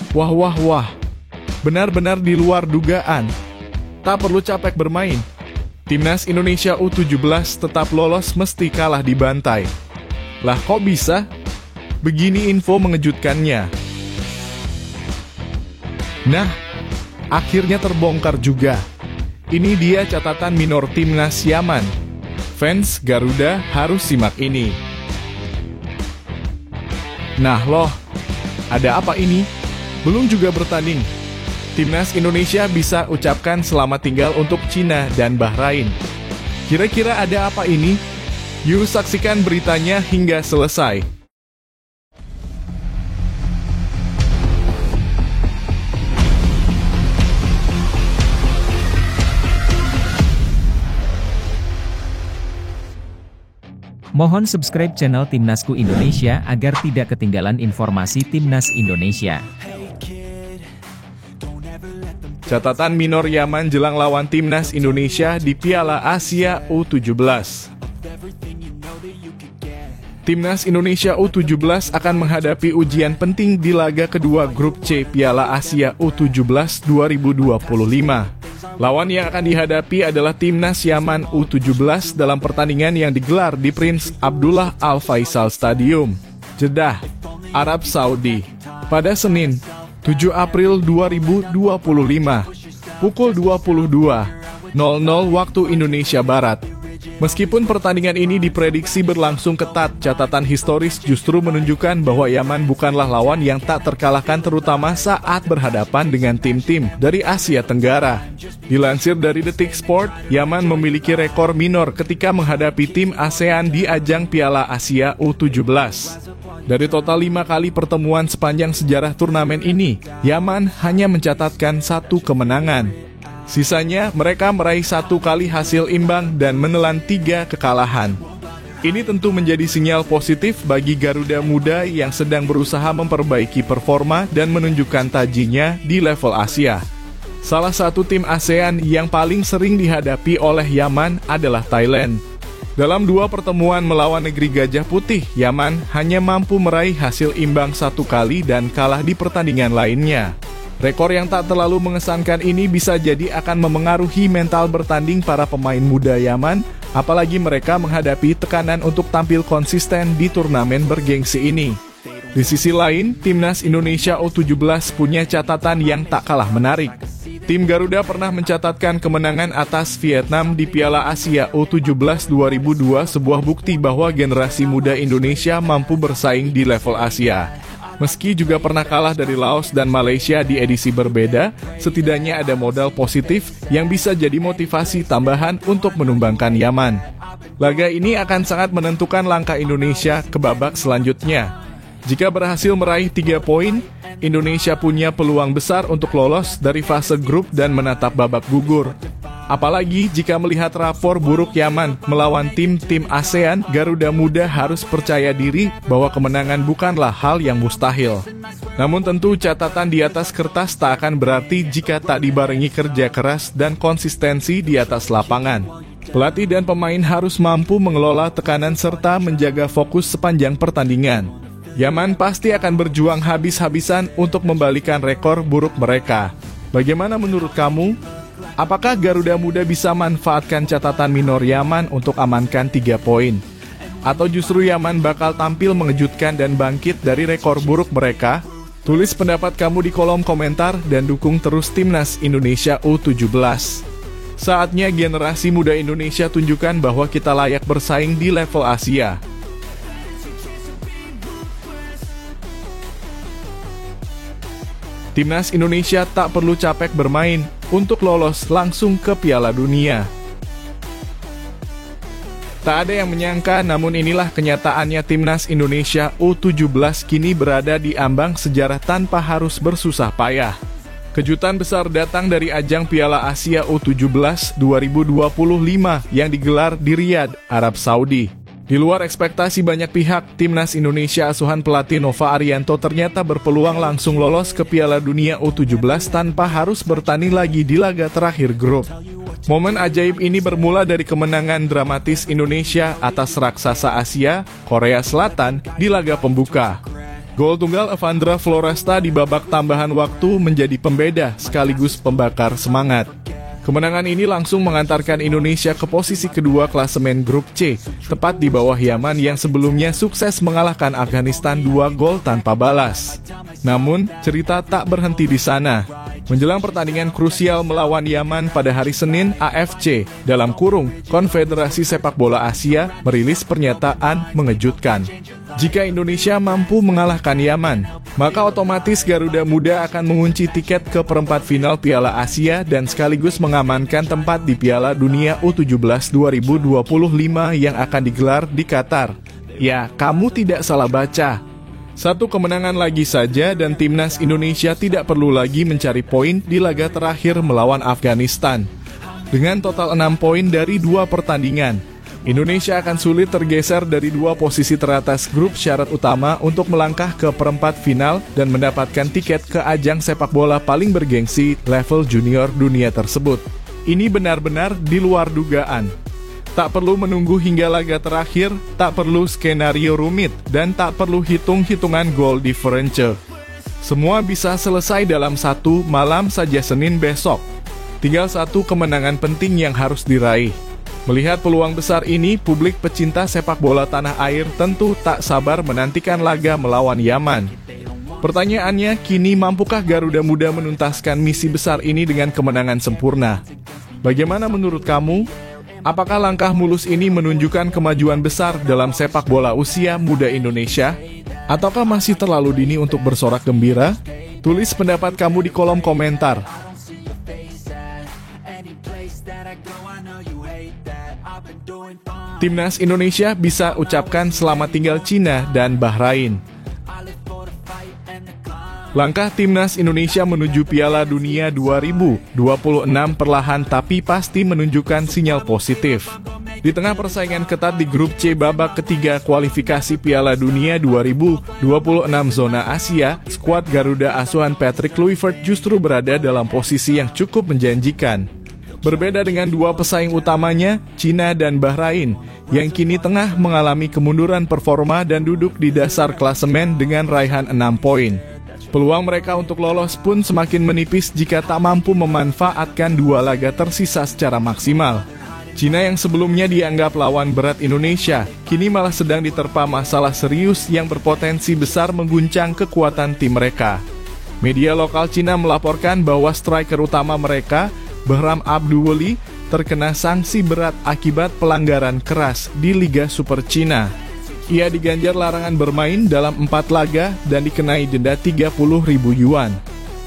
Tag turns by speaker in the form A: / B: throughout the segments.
A: Wah wah wah, benar-benar di luar dugaan. Tak perlu capek bermain. Timnas Indonesia U17 tetap lolos meski kalah di bantai. Lah kok bisa? Begini info mengejutkannya. Nah, akhirnya terbongkar juga. Ini dia catatan minor Timnas Yaman. Fans Garuda harus simak ini. Nah loh, ada apa ini? Belum juga bertanding. Timnas Indonesia bisa ucapkan selamat tinggal untuk Cina dan Bahrain. Kira-kira ada apa ini? Yuk saksikan beritanya hingga selesai.
B: Mohon subscribe channel Timnasku Indonesia agar tidak ketinggalan informasi Timnas Indonesia.
A: Catatan minor Yaman jelang lawan Timnas Indonesia di Piala Asia U17. Timnas Indonesia U17 akan menghadapi ujian penting di laga kedua Grup C Piala Asia U17 2025. Lawan yang akan dihadapi adalah Timnas Yaman U17 dalam pertandingan yang digelar di Prince Abdullah Al Faisal Stadium, Jeddah, Arab Saudi, pada Senin, 7 April 2025, pukul 22.00 waktu Indonesia Barat. Meskipun pertandingan ini diprediksi berlangsung ketat, catatan historis justru menunjukkan bahwa Yaman bukanlah lawan yang tak terkalahkan terutama saat berhadapan dengan tim-tim dari Asia Tenggara. Dilansir dari Detik Sport, Yaman memiliki rekor minor ketika menghadapi tim ASEAN di ajang Piala Asia U17. Dari total 5 kali pertemuan sepanjang sejarah turnamen ini, Yaman hanya mencatatkan 1 kemenangan. Sisanya, mereka meraih 1 kali hasil imbang dan menelan 3 kekalahan. Ini tentu menjadi sinyal positif bagi Garuda Muda yang sedang berusaha memperbaiki performa dan menunjukkan tajinya di level Asia. Salah satu tim ASEAN yang paling sering dihadapi oleh Yaman adalah Thailand. Dalam 2 pertemuan melawan negeri Gajah Putih, Yaman hanya mampu meraih hasil imbang 1 kali dan kalah di pertandingan lainnya. Rekor yang tak terlalu mengesankan ini bisa jadi akan memengaruhi mental bertanding para pemain muda Yaman, apalagi mereka menghadapi tekanan untuk tampil konsisten di turnamen bergengsi ini. Di sisi lain, Timnas Indonesia U17 punya catatan yang tak kalah menarik. Tim Garuda pernah mencatatkan kemenangan atas Vietnam di Piala Asia U17 2002, sebuah bukti bahwa generasi muda Indonesia mampu bersaing di level Asia. Meski juga pernah kalah dari Laos dan Malaysia di edisi berbeda, setidaknya ada modal positif yang bisa jadi motivasi tambahan untuk menumbangkan Yaman. Laga ini akan sangat menentukan langkah Indonesia ke babak selanjutnya. Jika berhasil meraih 3 poin, Indonesia punya peluang besar untuk lolos dari fase grup dan menatap babak gugur. Apalagi jika melihat rapor buruk Yaman melawan tim-tim ASEAN, Garuda Muda harus percaya diri bahwa kemenangan bukanlah hal yang mustahil. Namun tentu catatan di atas kertas tak akan berarti jika tak dibarengi kerja keras dan konsistensi di atas lapangan. Pelatih dan pemain harus mampu mengelola tekanan serta menjaga fokus sepanjang pertandingan. Yaman pasti akan berjuang habis-habisan untuk membalikan rekor buruk mereka. Bagaimana menurut kamu? Apakah Garuda Muda bisa manfaatkan catatan minor Yaman untuk amankan 3 poin? Atau justru Yaman bakal tampil mengejutkan dan bangkit dari rekor buruk mereka? Tulis pendapat kamu di kolom komentar dan dukung terus Timnas Indonesia U17. Saatnya generasi muda Indonesia tunjukkan bahwa kita layak bersaing di level Asia. Timnas Indonesia tak perlu capek bermain untuk lolos langsung ke Piala Dunia. Tak ada yang menyangka, namun inilah kenyataannya Timnas Indonesia U17 kini berada di ambang sejarah tanpa harus bersusah payah. Kejutan besar datang dari ajang Piala Asia U17 2025 yang digelar di Riyadh, Arab Saudi. Di luar ekspektasi banyak pihak, Timnas Indonesia asuhan pelatih Nova Arianto ternyata berpeluang langsung lolos ke Piala Dunia U17 tanpa harus bertanding lagi di laga terakhir grup. Momen ajaib ini bermula dari kemenangan dramatis Indonesia atas raksasa Asia, Korea Selatan, di laga pembuka. Gol tunggal Evandra Floresta di babak tambahan waktu menjadi pembeda sekaligus pembakar semangat. Kemenangan ini langsung mengantarkan Indonesia ke posisi kedua klasemen grup C, tepat di bawah Yaman yang sebelumnya sukses mengalahkan Afghanistan 2 gol tanpa balas. Namun, cerita tak berhenti di sana. Menjelang pertandingan krusial melawan Yaman pada hari Senin, AFC (Konfederasi Sepak Bola Asia) merilis pernyataan mengejutkan. Jika Indonesia mampu mengalahkan Yaman, maka otomatis Garuda Muda akan mengunci tiket ke perempat final Piala Asia dan sekaligus mengamankan tempat di Piala Dunia U17 2025 yang akan digelar di Qatar. Ya, kamu tidak salah baca. Satu kemenangan lagi saja dan timnas Indonesia tidak perlu lagi mencari poin di laga terakhir melawan Afghanistan. Dengan total 6 poin dari 2 pertandingan, Indonesia akan sulit tergeser dari 2 posisi teratas grup syarat utama untuk melangkah ke perempat final dan mendapatkan tiket ke ajang sepak bola paling bergengsi level junior dunia tersebut. Ini benar-benar di luar dugaan. Tak perlu menunggu hingga laga terakhir, tak perlu skenario rumit, dan tak perlu hitung-hitungan gol difference. Semua bisa selesai dalam satu malam saja Senin besok. Tinggal satu kemenangan penting yang harus diraih. Melihat peluang besar ini, publik pecinta sepak bola tanah air tentu tak sabar menantikan laga melawan Yaman. Pertanyaannya, kini mampukah Garuda Muda menuntaskan misi besar ini dengan kemenangan sempurna? Bagaimana menurut kamu? Apakah langkah mulus ini menunjukkan kemajuan besar dalam sepak bola usia muda Indonesia? Ataukah masih terlalu dini untuk bersorak gembira? Tulis pendapat kamu di kolom komentar. Timnas Indonesia bisa ucapkan selamat tinggal Cina dan Bahrain. Langkah Timnas Indonesia menuju Piala Dunia 2026 perlahan tapi pasti menunjukkan sinyal positif. Di tengah persaingan ketat di grup C babak ketiga kualifikasi Piala Dunia 2026 zona Asia, skuad Garuda asuhan Patrick Kluivert justru berada dalam posisi yang cukup menjanjikan. Berbeda dengan 2 pesaing utamanya, Cina dan Bahrain, yang kini tengah mengalami kemunduran performa dan duduk di dasar klasemen dengan raihan 6 poin. Peluang mereka untuk lolos pun semakin menipis jika tak mampu memanfaatkan 2 laga tersisa secara maksimal. Cina yang sebelumnya dianggap lawan berat Indonesia, kini malah sedang diterpa masalah serius yang berpotensi besar mengguncang kekuatan tim mereka. Media lokal Cina melaporkan bahwa striker utama mereka, Behram Abduweli, terkena sanksi berat akibat pelanggaran keras di Liga Super Cina. Ia diganjar larangan bermain dalam 4 laga dan dikenai denda 30.000 yuan.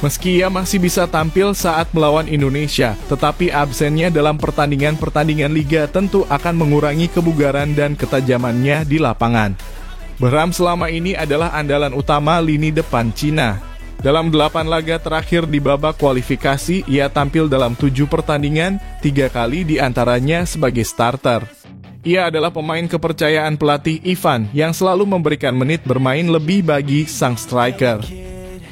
A: Meski ia masih bisa tampil saat melawan Indonesia, tetapi absennya dalam pertandingan-pertandingan liga tentu akan mengurangi kebugaran dan ketajamannya di lapangan. Behram selama ini adalah andalan utama lini depan Cina. Dalam 8 laga terakhir di babak kualifikasi, ia tampil dalam 7 pertandingan, 3 kali diantaranya sebagai starter. Ia adalah pemain kepercayaan pelatih Ivan yang selalu memberikan menit bermain lebih bagi sang striker.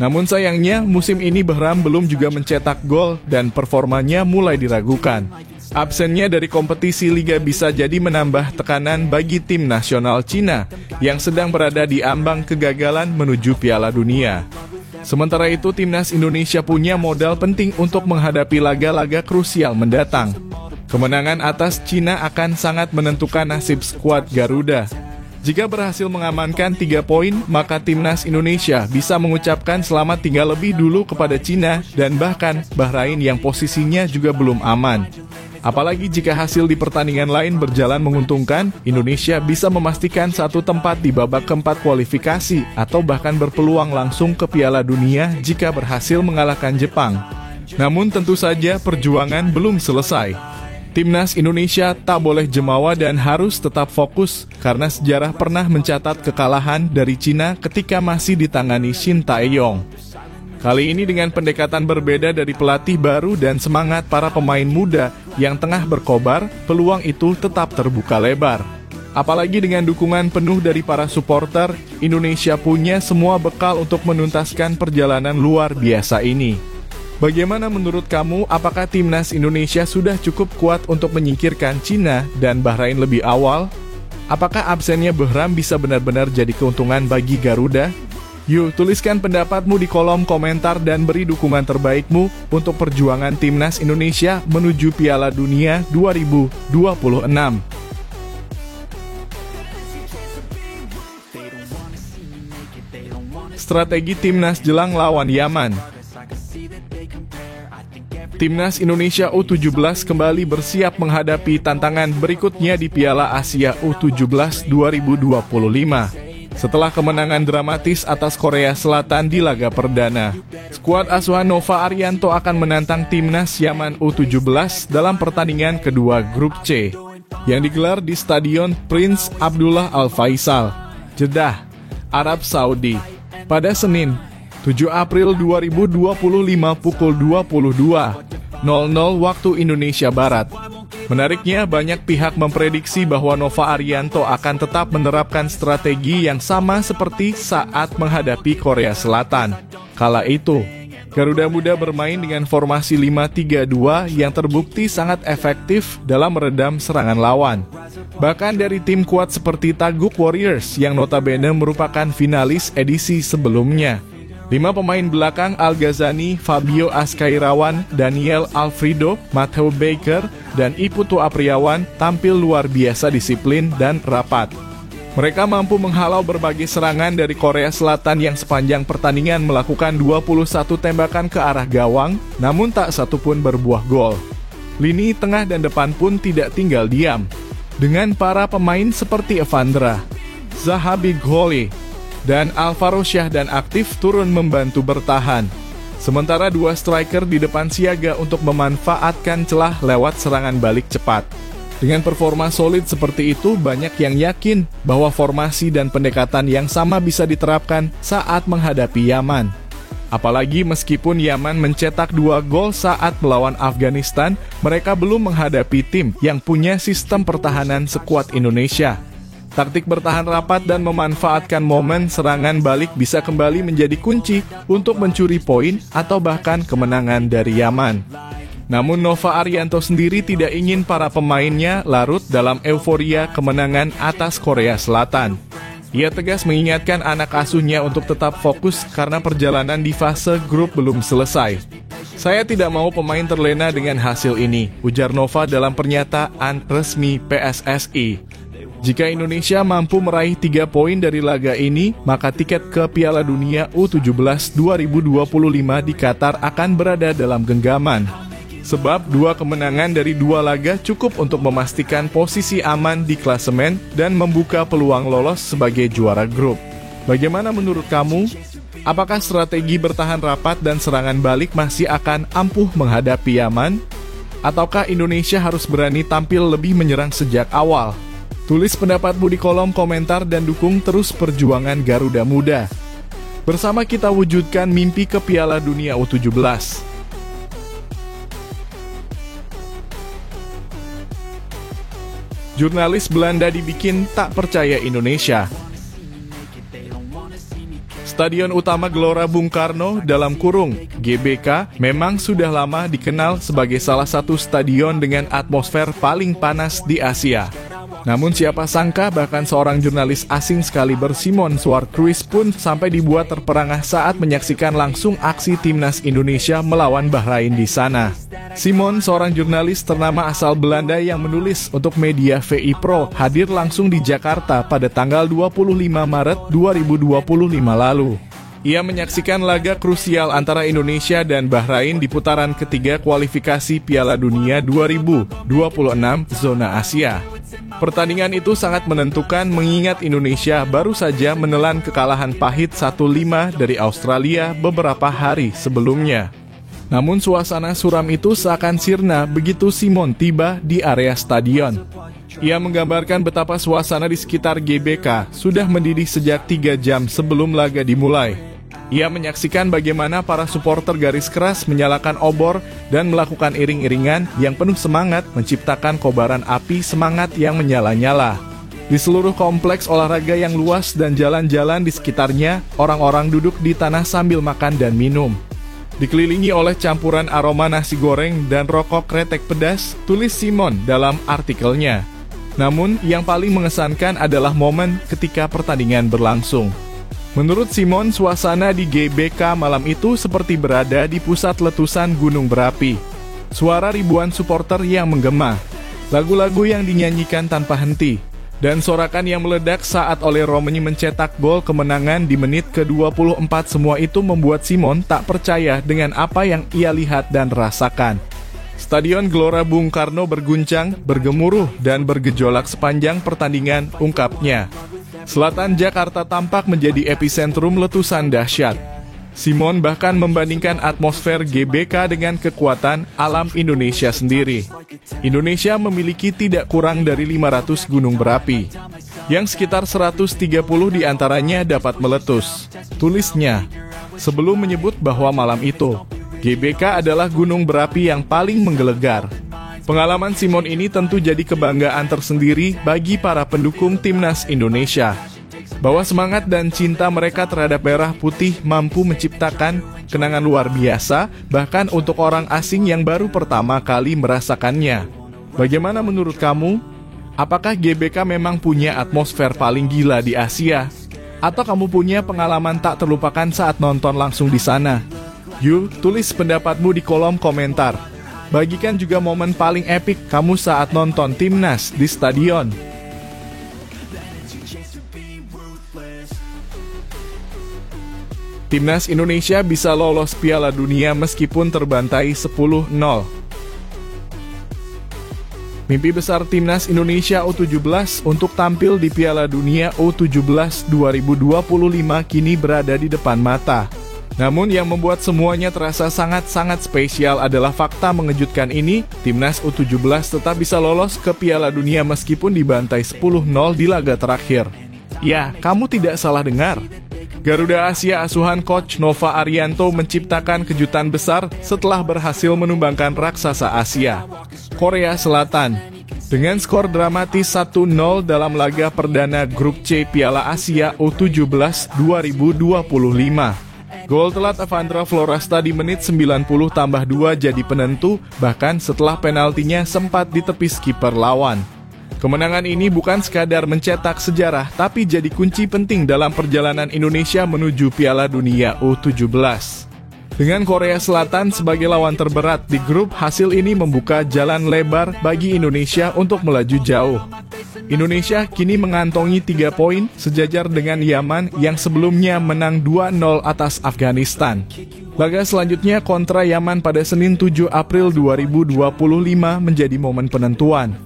A: Namun sayangnya, musim ini Behram belum juga mencetak gol dan performanya mulai diragukan. Absennya dari kompetisi liga bisa jadi menambah tekanan bagi tim nasional Cina yang sedang berada di ambang kegagalan menuju Piala Dunia. Sementara itu, timnas Indonesia punya modal penting untuk menghadapi laga-laga krusial mendatang. Kemenangan atas Cina akan sangat menentukan nasib skuad Garuda. Jika berhasil mengamankan 3 poin, maka timnas Indonesia bisa mengucapkan selamat tinggal lebih dulu kepada Cina dan bahkan Bahrain yang posisinya juga belum aman. Apalagi jika hasil di pertandingan lain berjalan menguntungkan, Indonesia bisa memastikan 1 tempat di babak keempat kualifikasi atau bahkan berpeluang langsung ke Piala Dunia jika berhasil mengalahkan Jepang. Namun tentu saja perjuangan belum selesai. Timnas Indonesia tak boleh jemawa dan harus tetap fokus karena sejarah pernah mencatat kekalahan dari Cina ketika masih ditangani Shin Tae-yong. Kali ini dengan pendekatan berbeda dari pelatih baru dan semangat para pemain muda yang tengah berkobar, peluang itu tetap terbuka lebar. Apalagi dengan dukungan penuh dari para supporter, Indonesia punya semua bekal untuk menuntaskan perjalanan luar biasa ini. Bagaimana menurut kamu, apakah timnas Indonesia sudah cukup kuat untuk menyingkirkan Cina dan Bahrain lebih awal? Apakah absennya Behram bisa benar-benar jadi keuntungan bagi Garuda? Yuk, tuliskan pendapatmu di kolom komentar dan beri dukungan terbaikmu untuk perjuangan Timnas Indonesia menuju Piala Dunia 2026. Strategi Timnas jelang lawan Yaman. Timnas Indonesia U17 kembali bersiap menghadapi tantangan berikutnya di Piala Asia U17 2025. Setelah kemenangan dramatis atas Korea Selatan di laga perdana, skuad asuhan Nova Arianto akan menantang Timnas Yaman U17 dalam pertandingan kedua Grup C yang digelar di Stadion Prince Abdullah Al Faisal, Jeddah, Arab Saudi pada Senin, 7 April 2025 pukul 22.00 waktu Indonesia Barat. Menariknya, banyak pihak memprediksi bahwa Nova Arianto akan tetap menerapkan strategi yang sama seperti saat menghadapi Korea Selatan. Kala itu, Garuda Muda bermain dengan formasi 5-3-2 yang terbukti sangat efektif dalam meredam serangan lawan. Bahkan dari tim kuat seperti Taguk Warriors yang notabene merupakan finalis edisi sebelumnya. 5 pemain belakang Al-Ghazani, Fabio Azkairawan, Daniel Alfredo, Matteo Baker, dan Iputu Apriawan tampil luar biasa disiplin dan rapat. Mereka mampu menghalau berbagai serangan dari Korea Selatan yang sepanjang pertandingan melakukan 21 tembakan ke arah gawang, namun tak satu pun berbuah gol. Lini tengah dan depan pun tidak tinggal diam, dengan para pemain seperti Evandra, Zahabi Gholi, dan Alvaro Syahdan aktif turun membantu bertahan. Sementara 2 striker di depan siaga untuk memanfaatkan celah lewat serangan balik cepat. Dengan performa solid seperti itu, banyak yang yakin bahwa formasi dan pendekatan yang sama bisa diterapkan saat menghadapi Yaman. Apalagi meskipun Yaman mencetak 2 gol saat melawan Afghanistan, mereka belum menghadapi tim yang punya sistem pertahanan sekuat Indonesia. Taktik bertahan rapat dan memanfaatkan momen serangan balik bisa kembali menjadi kunci untuk mencuri poin atau bahkan kemenangan dari Yaman. Namun Nova Arianto sendiri tidak ingin para pemainnya larut dalam euforia kemenangan atas Korea Selatan. Ia tegas mengingatkan anak asuhnya untuk tetap fokus karena perjalanan di fase grup belum selesai. "Saya tidak mau pemain terlena dengan hasil ini," ujar Nova dalam pernyataan resmi PSSI. Jika Indonesia mampu meraih 3 poin dari laga ini, maka tiket ke Piala Dunia U17 2025 di Qatar akan berada dalam genggaman. Sebab 2 kemenangan dari 2 laga cukup untuk memastikan posisi aman di klasemen dan membuka peluang lolos sebagai juara grup. Bagaimana menurut kamu? Apakah strategi bertahan rapat dan serangan balik masih akan ampuh menghadapi Yaman? Ataukah Indonesia harus berani tampil lebih menyerang sejak awal? Tulis pendapatmu di kolom komentar dan dukung terus perjuangan Garuda Muda. Bersama kita wujudkan mimpi ke Piala Dunia U17. Jurnalis Belanda dibikin tak percaya Indonesia. Stadion utama Gelora Bung Karno dalam kurung GBK memang sudah lama dikenal sebagai salah satu stadion dengan atmosfer paling panas di Asia. Namun siapa sangka bahkan seorang jurnalis asing sekaliber Simon Swartruis pun sampai dibuat terperangah saat menyaksikan langsung aksi Timnas Indonesia melawan Bahrain di sana. Simon, seorang jurnalis ternama asal Belanda yang menulis untuk media VI Pro, hadir langsung di Jakarta pada tanggal 25 Maret 2025 lalu. Ia menyaksikan laga krusial antara Indonesia dan Bahrain di putaran ketiga kualifikasi Piala Dunia 2026 zona Asia. Pertandingan itu sangat menentukan mengingat Indonesia baru saja menelan kekalahan pahit 1-5 dari Australia beberapa hari sebelumnya. Namun suasana suram itu seakan sirna begitu Simon tiba di area stadion. Ia menggambarkan betapa suasana di sekitar GBK sudah mendidih sejak 3 jam sebelum laga dimulai. Ia menyaksikan bagaimana para supporter garis keras menyalakan obor dan melakukan iring-iringan yang penuh semangat menciptakan kobaran api semangat yang menyala-nyala. Di seluruh kompleks olahraga yang luas dan jalan-jalan di sekitarnya, orang-orang duduk di tanah sambil makan dan minum. Dikelilingi oleh campuran aroma nasi goreng dan rokok kretek pedas, tulis Simon dalam artikelnya. Namun, yang paling mengesankan adalah momen ketika pertandingan berlangsung. Menurut Simon, suasana di GBK malam itu seperti berada di pusat letusan gunung berapi. Suara ribuan supporter yang menggema, lagu-lagu yang dinyanyikan tanpa henti, dan sorakan yang meledak saat Ole Romani mencetak gol kemenangan di menit ke-24, semua itu membuat Simon tak percaya dengan apa yang ia lihat dan rasakan. Stadion Gelora Bung Karno berguncang, bergemuruh, dan bergejolak sepanjang pertandingan, ungkapnya. Selatan Jakarta tampak menjadi epicentrum letusan dahsyat. Simon bahkan membandingkan atmosfer GBK dengan kekuatan alam Indonesia sendiri. Indonesia memiliki tidak kurang dari 500 gunung berapi, yang sekitar 130 diantaranya dapat meletus. Tulisnya, sebelum menyebut bahwa malam itu, GBK adalah gunung berapi yang paling menggelegar. Pengalaman Simon ini tentu jadi kebanggaan tersendiri bagi para pendukung timnas Indonesia. Bahwa semangat dan cinta mereka terhadap merah putih mampu menciptakan kenangan luar biasa, bahkan untuk orang asing yang baru pertama kali merasakannya. Bagaimana menurut kamu? Apakah GBK memang punya atmosfer paling gila di Asia? Atau kamu punya pengalaman tak terlupakan saat nonton langsung di sana? Yuk, tulis pendapatmu di kolom komentar. Bagikan juga momen paling epik kamu saat nonton timnas di stadion. Timnas Indonesia bisa lolos Piala Dunia meskipun terbantai 10-0. Mimpi besar Timnas Indonesia U17 untuk tampil di Piala Dunia U17 2025 kini berada di depan mata. Namun yang membuat semuanya terasa sangat-sangat spesial adalah fakta mengejutkan ini, Timnas U17 tetap bisa lolos ke Piala Dunia meskipun dibantai 10-0 di laga terakhir. Ya, kamu tidak salah dengar. Garuda Asia asuhan Coach Nova Arianto menciptakan kejutan besar setelah berhasil menumbangkan raksasa Asia, Korea Selatan, dengan skor dramatis 1-0 dalam laga perdana Grup C Piala Asia U17 2025. Gol telat Evandra Florasta di menit 90+2 jadi penentu, bahkan setelah penaltinya sempat ditepis kiper lawan. Kemenangan ini bukan sekadar mencetak sejarah, tapi jadi kunci penting dalam perjalanan Indonesia menuju Piala Dunia U17. Dengan Korea Selatan sebagai lawan terberat di grup, hasil ini membuka jalan lebar bagi Indonesia untuk melaju jauh. Indonesia kini mengantongi 3 poin sejajar dengan Yaman yang sebelumnya menang 2-0 atas Afghanistan. Laga selanjutnya kontra Yaman pada Senin 7 April 2025 menjadi momen penentuan.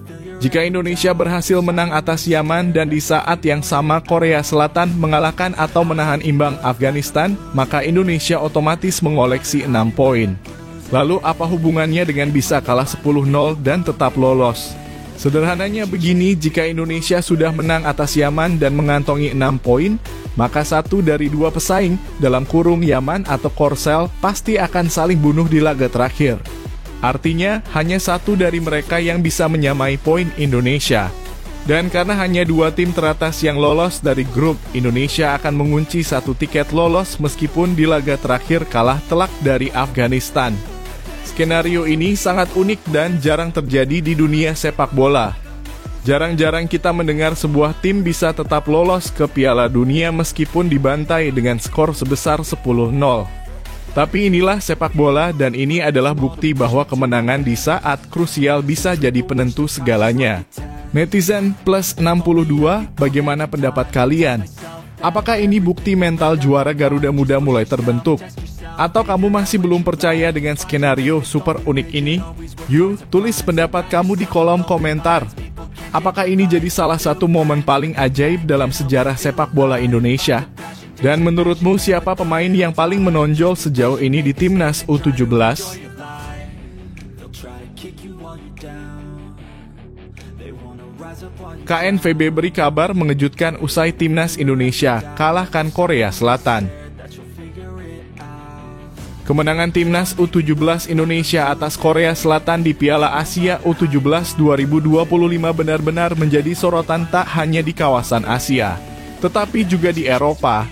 A: Jika Indonesia berhasil menang atas Yaman dan di saat yang sama Korea Selatan mengalahkan atau menahan imbang Afghanistan, maka Indonesia otomatis mengoleksi 6 poin. Lalu apa hubungannya dengan bisa kalah 10-0 dan tetap lolos? Sederhananya begini, jika Indonesia sudah menang atas Yaman dan mengantongi 6 poin, maka satu dari 2 pesaing dalam kurung Yaman atau Korsel pasti akan saling bunuh di laga terakhir. Artinya, hanya satu dari mereka yang bisa menyamai poin Indonesia. Dan karena hanya 2 tim teratas yang lolos dari grup, Indonesia akan mengunci 1 tiket lolos meskipun di laga terakhir kalah telak dari Afghanistan. Skenario ini sangat unik dan jarang terjadi di dunia sepak bola. Jarang-jarang kita mendengar sebuah tim bisa tetap lolos ke Piala Dunia meskipun dibantai dengan skor sebesar 10-0. Tapi inilah sepak bola dan ini adalah bukti bahwa kemenangan di saat krusial bisa jadi penentu segalanya. Netizen plus 62, bagaimana pendapat kalian? Apakah ini bukti mental juara Garuda Muda mulai terbentuk? Atau kamu masih belum percaya dengan skenario super unik ini? Yuk, tulis pendapat kamu di kolom komentar. Apakah ini jadi salah satu momen paling ajaib dalam sejarah sepak bola Indonesia? Dan menurutmu siapa pemain yang paling menonjol sejauh ini di Timnas U17? KNVB beri kabar mengejutkan usai Timnas Indonesia kalahkan Korea Selatan. Kemenangan Timnas U17 Indonesia atas Korea Selatan di Piala Asia U17 2025 benar-benar menjadi sorotan tak hanya di kawasan Asia, tetapi juga di Eropa.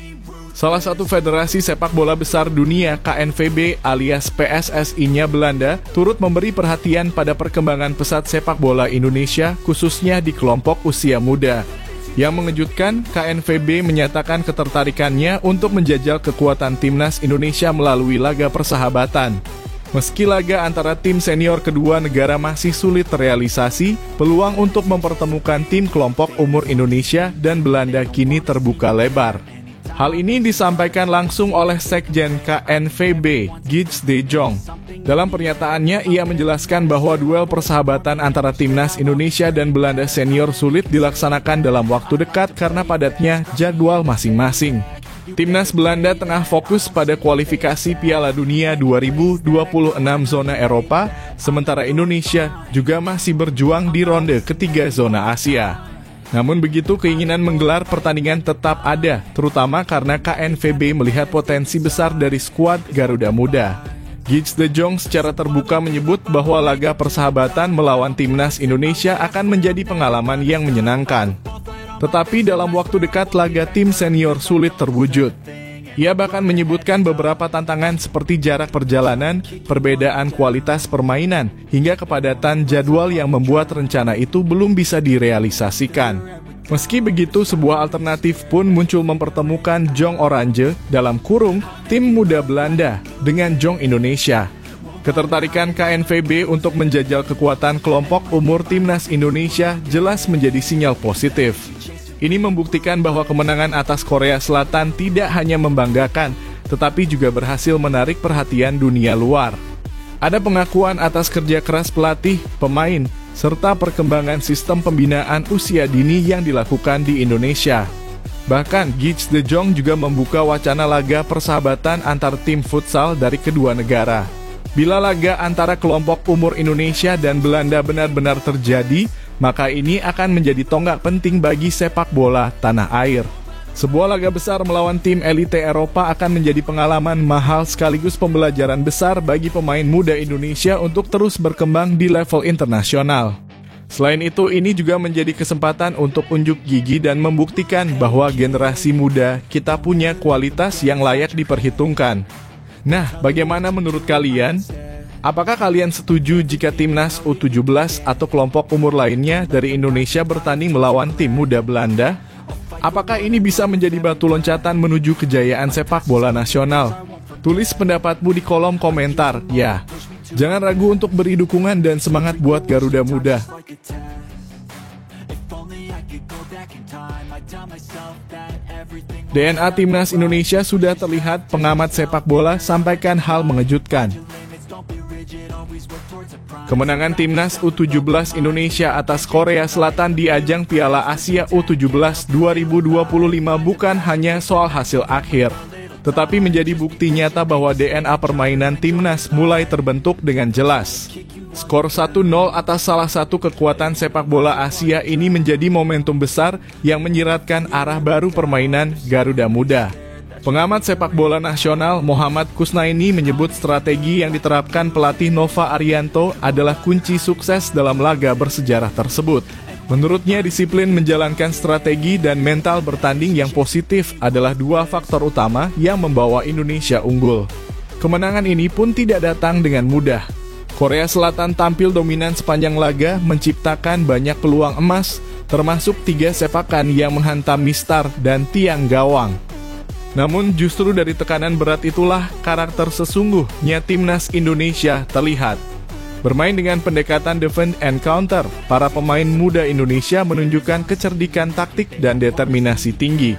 A: Salah satu federasi sepak bola besar dunia, KNVB alias PSSI-nya Belanda, turut memberi perhatian pada perkembangan pesat sepak bola Indonesia, khususnya di kelompok usia muda. Yang mengejutkan, KNVB menyatakan ketertarikannya untuk menjajal kekuatan timnas Indonesia melalui laga persahabatan. Meski laga antara tim senior kedua negara masih sulit terrealisasi, peluang untuk mempertemukan tim kelompok umur Indonesia dan Belanda kini terbuka lebar. Hal ini disampaikan langsung oleh Sekjen KNVB, Guy de Jong. Dalam pernyataannya, ia menjelaskan bahwa duel persahabatan antara timnas Indonesia dan Belanda senior sulit dilaksanakan dalam waktu dekat karena padatnya jadwal masing-masing. Timnas Belanda tengah fokus pada kualifikasi Piala Dunia 2026 zona Eropa, sementara Indonesia juga masih berjuang di ronde ketiga zona Asia. Namun begitu, keinginan menggelar pertandingan tetap ada, terutama karena KNVB melihat potensi besar dari skuad Garuda Muda. Guy de Jong secara terbuka menyebut bahwa laga persahabatan melawan timnas Indonesia akan menjadi pengalaman yang menyenangkan. Tetapi dalam waktu dekat laga tim senior sulit terwujud. Ia bahkan menyebutkan beberapa tantangan seperti jarak perjalanan, perbedaan kualitas permainan, hingga kepadatan jadwal yang membuat rencana itu belum bisa direalisasikan. Meski begitu, sebuah alternatif pun muncul mempertemukan Jong Oranje dalam kurung tim muda Belanda dengan Jong Indonesia. Ketertarikan KNVB untuk menjajal kekuatan kelompok umur timnas Indonesia jelas menjadi sinyal positif. Ini membuktikan bahwa kemenangan atas Korea Selatan tidak hanya membanggakan, tetapi juga berhasil menarik perhatian dunia luar. Ada pengakuan atas kerja keras pelatih, pemain, serta perkembangan sistem pembinaan usia dini yang dilakukan di Indonesia. Bahkan, Guy de Jong juga membuka wacana laga persahabatan antar tim futsal dari kedua negara. Bila laga antara kelompok umur Indonesia dan Belanda benar-benar terjadi, maka ini akan menjadi tonggak penting bagi sepak bola tanah air. Sebuah laga besar melawan tim elite Eropa akan menjadi pengalaman mahal sekaligus pembelajaran besar bagi pemain muda Indonesia untuk terus berkembang di level internasional. Selain itu, ini juga menjadi kesempatan untuk unjuk gigi dan membuktikan bahwa generasi muda kita punya kualitas yang layak diperhitungkan. Nah, bagaimana menurut kalian? Apakah kalian setuju jika timnas U17 atau kelompok umur lainnya dari Indonesia bertanding melawan tim muda Belanda? Apakah ini bisa menjadi batu loncatan menuju kejayaan sepak bola nasional? Tulis pendapatmu di kolom komentar, ya. Jangan ragu untuk beri dukungan dan semangat buat Garuda Muda. DNA Timnas Indonesia sudah terlihat, pengamat sepak bola sampaikan hal mengejutkan. Kemenangan Timnas U17 Indonesia atas Korea Selatan di ajang Piala Asia U17 2025 bukan hanya soal hasil akhir, tetapi menjadi bukti nyata bahwa DNA permainan timnas mulai terbentuk dengan jelas. Skor 1-0 atas salah satu kekuatan sepak bola Asia ini menjadi momentum besar yang menyiratkan arah baru permainan Garuda Muda. Pengamat sepak bola nasional Muhammad Kusnaini menyebut strategi yang diterapkan pelatih Nova Arianto adalah kunci sukses dalam laga bersejarah tersebut. Menurutnya, disiplin menjalankan strategi dan mental bertanding yang positif adalah dua faktor utama yang membawa Indonesia unggul. Kemenangan ini pun tidak datang dengan mudah. Korea Selatan tampil dominan sepanjang laga, menciptakan banyak peluang emas, termasuk 3 sepakan yang menghantam mistar dan tiang gawang. Namun justru dari tekanan berat itulah karakter sesungguhnya timnas Indonesia terlihat. Bermain dengan pendekatan defend and counter, para pemain muda Indonesia menunjukkan kecerdikan taktik dan determinasi tinggi.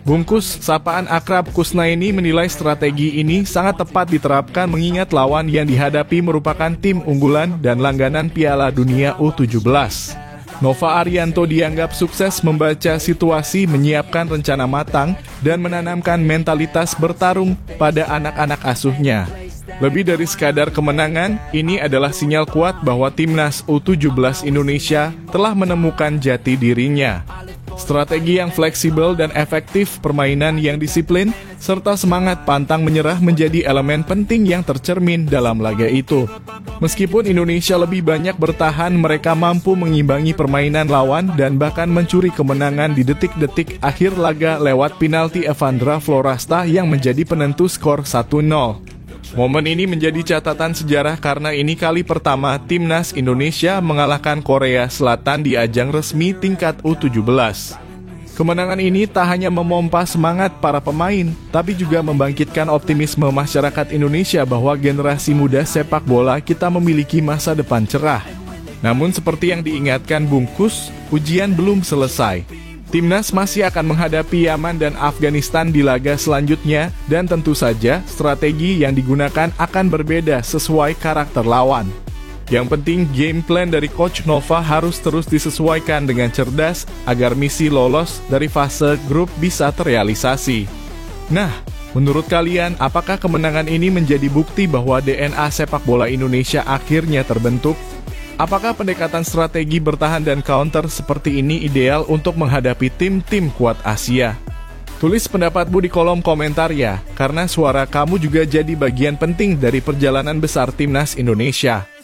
A: Bungkus sapaan akrab Kusnaini menilai strategi ini sangat tepat diterapkan mengingat lawan yang dihadapi merupakan tim unggulan dan langganan Piala Dunia U17. Nova Arianto dianggap sukses membaca situasi, menyiapkan rencana matang, dan menanamkan mentalitas bertarung pada anak-anak asuhnya. Lebih dari sekadar kemenangan, ini adalah sinyal kuat bahwa timnas U17 Indonesia telah menemukan jati dirinya. Strategi yang fleksibel dan efektif, permainan yang disiplin, serta semangat pantang menyerah menjadi elemen penting yang tercermin dalam laga itu. Meskipun Indonesia lebih banyak bertahan, mereka mampu mengimbangi permainan lawan dan bahkan mencuri kemenangan di detik-detik akhir laga lewat penalti Evandra Florasta yang menjadi penentu skor 1-0. Momen ini menjadi catatan sejarah karena ini kali pertama timnas Indonesia mengalahkan Korea Selatan di ajang resmi tingkat U17. Kemenangan ini tak hanya memompa semangat para pemain, tapi juga membangkitkan optimisme masyarakat Indonesia bahwa generasi muda sepak bola kita memiliki masa depan cerah. Namun seperti yang diingatkan Bungkus, ujian belum selesai. Timnas masih akan menghadapi Yaman dan Afghanistan di laga selanjutnya, dan tentu saja strategi yang digunakan akan berbeda sesuai karakter lawan. Yang penting game plan dari Coach Nova harus terus disesuaikan dengan cerdas agar misi lolos dari fase grup bisa terrealisasi. Nah, menurut kalian apakah kemenangan ini menjadi bukti bahwa DNA sepak bola Indonesia akhirnya terbentuk? Apakah pendekatan strategi bertahan dan counter seperti ini ideal untuk menghadapi tim-tim kuat Asia? Tulis pendapatmu di kolom komentar ya, karena suara kamu juga jadi bagian penting dari perjalanan besar Timnas Indonesia.